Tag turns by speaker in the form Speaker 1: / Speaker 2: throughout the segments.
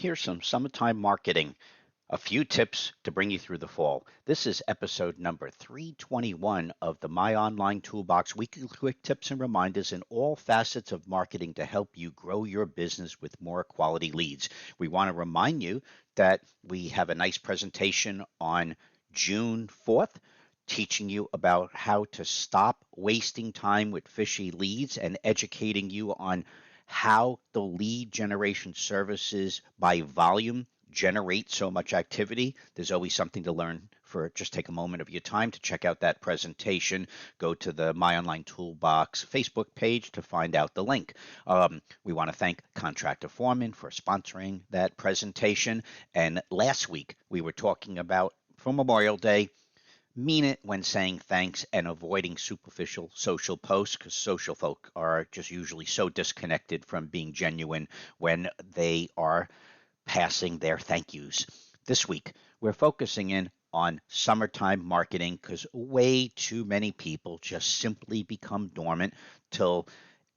Speaker 1: Here's some summertime marketing. A few tips to bring you through the fall. This is episode number 321 of the My Online Toolbox weekly quick tips and reminders in all facets of marketing to help you grow your business with more quality leads. We want to remind you that we have a nice presentation on June 4th teaching you about how to stop wasting time with fishy leads and educating you on how the lead generation services by volume generate so much activity. There's always something to learn. For just take a moment of your time to check out that presentation. Go to the My Online Toolbox Facebook page to find out the link. We want to thank Contractor Foreman for sponsoring that presentation. And last week we were talking about, for Memorial Day, mean it when saying thanks and avoiding superficial social posts, because social folk are just usually so disconnected from being genuine when they are passing their thank yous. This week, we're focusing in on summertime marketing because way too many people just simply become dormant till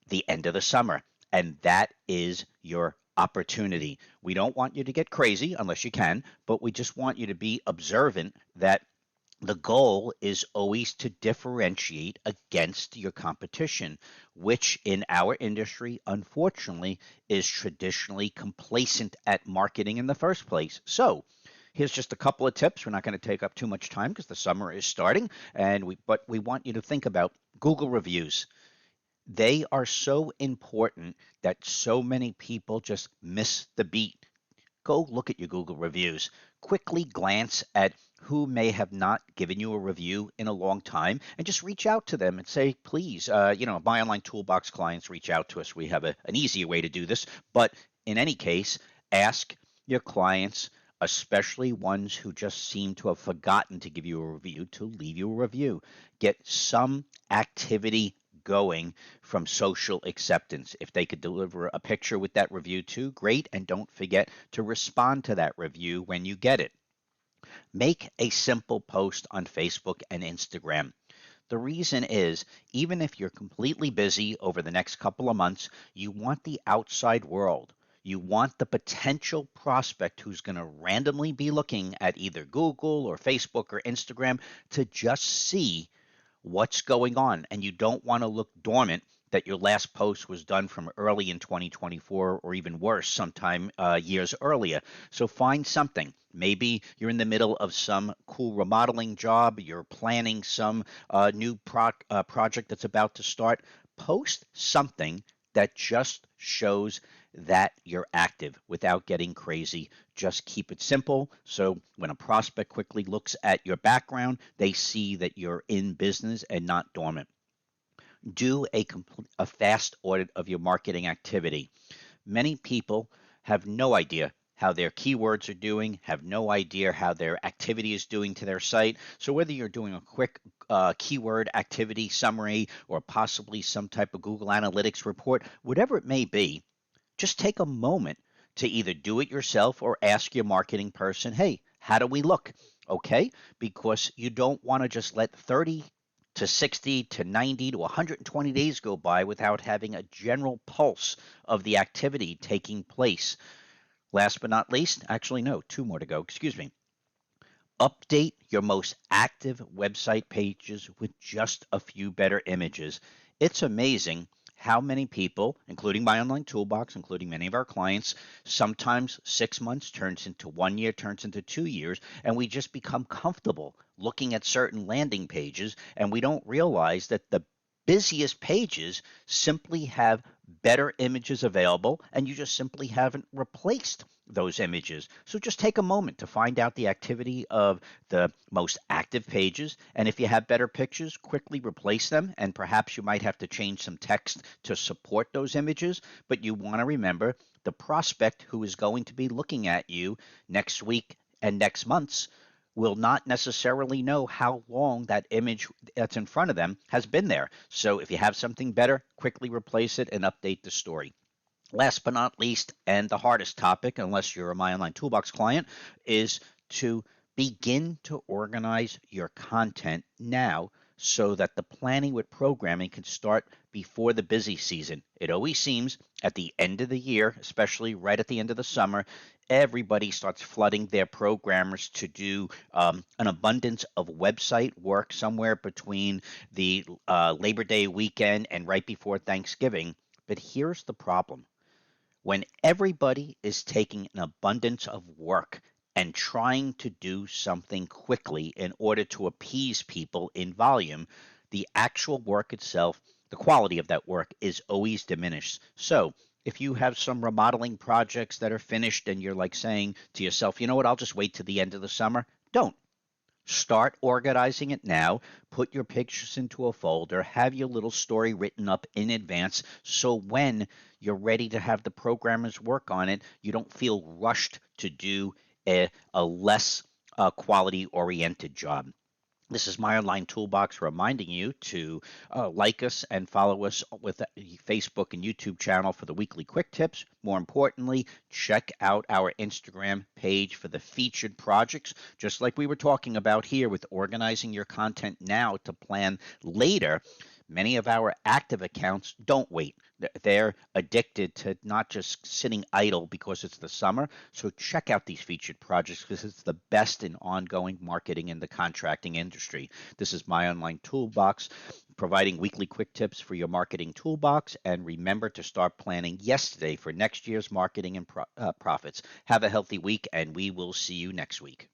Speaker 1: the end of the summer. And that is your opportunity. We don't want you to get crazy unless you can, but we just want you to be observant that the goal is always to differentiate against your competition, which in our industry, unfortunately, is traditionally complacent at marketing in the first place. So, here's just a couple of tips. We're not going to take up too much time because the summer is starting, but we want you to think about Google reviews. They are so important that so many people just miss the beat. Go look at your Google reviews. Quickly glance at who may have not given you a review in a long time and just reach out to them and say, please, My Online Toolbox clients reach out to us. We have an easier way to do this. But in any case, ask your clients, especially ones who just seem to have forgotten to give you a review, to leave you a review. Get some activity going from social acceptance. If they could deliver a picture with that review too, great. And don't forget to respond to that review when you get it. Make a simple post on Facebook and Instagram. The reason is, even if you're completely busy over the next couple of months, you want the outside world. You want the potential prospect who's going to randomly be looking at either Google or Facebook or Instagram to just see what's going on. And you don't want to look dormant that your last post was done from early in 2024 or even worse, sometime years earlier. So find something. Maybe you're in the middle of some cool remodeling job. You're planning some new project that's about to start. Post something that just shows that you're active without getting crazy. Just keep it simple. So when a prospect quickly looks at your background, they see that you're in business and not dormant. Do a fast audit of your marketing activity. Many people have no idea how their keywords are doing, have no idea how their activity is doing to their site. So whether you're doing a quick keyword activity summary or possibly some type of Google Analytics report, whatever it may be, just take a moment to either do it yourself or ask your marketing person, hey, how do we look? Okay? Because you don't want to just let 30 to 60 to 90 to 120 days go by without having a general pulse of the activity taking place. Last but not least, actually, no, two more to go, excuse me. Update your most active website pages with just a few better images. It's amazing how many people, including My Online Toolbox, including many of our clients, sometimes 6 months turns into 1 year, turns into 2 years, and we just become comfortable looking at certain landing pages, and we don't realize that the busiest pages simply have better images available, and you just simply haven't replaced those images. So just take a moment to find out the activity of the most active pages, and if you have better pictures, quickly replace them, and perhaps you might have to change some text to support those images, but you want to remember the prospect who is going to be looking at you next week and next month's will not necessarily know how long that image that's in front of them has been there. So if you have something better, quickly replace it and update the story. Last but not least, and the hardest topic, unless you're a My Online Toolbox client, is to begin to organize your content now so that the planning with programming can start before the busy season. It always seems at the end of the year, especially right at the end of the summer, everybody starts flooding their programmers to do an abundance of website work somewhere between the Labor Day weekend and right before Thanksgiving. But here's the problem: when everybody is taking an abundance of work and trying to do something quickly in order to appease people in volume, the actual work itself, the quality of that work is always diminished. So, if you have some remodeling projects that are finished and you're like saying to yourself, you know what, I'll just wait to the end of the summer, don't. Start organizing it now. Put your pictures into a folder. Have your little story written up in advance so when you're ready to have the programmers work on it, you don't feel rushed to do a less quality oriented job. This is my online toolbox reminding you to like us and follow us with the Facebook and YouTube channel for the weekly quick tips. More importantly, check out our Instagram page for the featured projects, just like we were talking about here with organizing your content now to plan later. Many of our active accounts don't wait. They're addicted to not just sitting idle because it's the summer. So check out these featured projects because it's the best in ongoing marketing in the contracting industry. This is my online toolbox, providing weekly quick tips for your marketing toolbox. And remember to start planning yesterday for next year's marketing and profits. Have a healthy week, and we will see you next week.